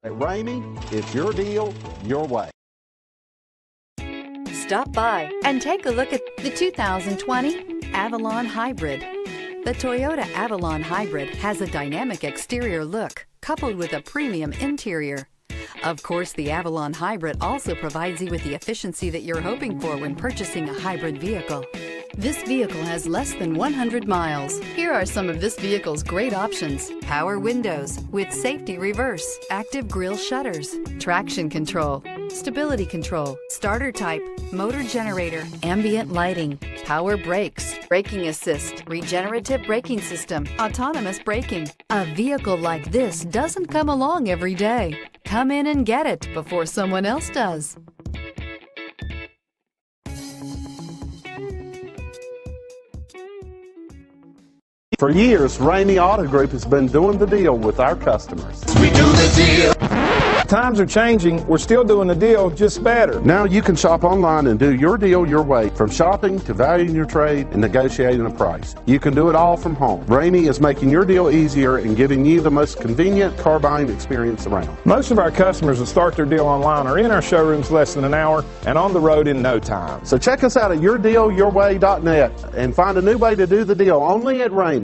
At Ramey, it's your deal, your way. Stop by and take a look at the 2020 Avalon Hybrid. The Toyota Avalon Hybrid has a dynamic exterior look coupled with a premium interior. Of course, the Avalon Hybrid also provides you with the efficiency that you're hoping for when purchasing a hybrid vehicle. This vehicle has less than 100 miles. Here are some of this vehicle's great options: power windows with safety reverse, active grille shutters, traction control, stability control, starter type, motor generator, ambient lighting, power brakes, braking assist, regenerative braking system, autonomous braking. A vehicle like this doesn't come along every day. Come in and get it before someone else does. For years, Ramey Auto Group has been doing the deal with our customers. We do the deal. Times are changing. We're still doing the deal, just better. Now you can shop online and do your deal your way, from shopping to valuing your trade and negotiating a price. You can do it all from home. Ramey is making your deal easier and giving you the most convenient car buying experience around. Most of our customers that start their deal online are in our showrooms less than an hour and on the road in no time. So check us out at yourdealyourway.net and find a new way to do the deal only at Ramey.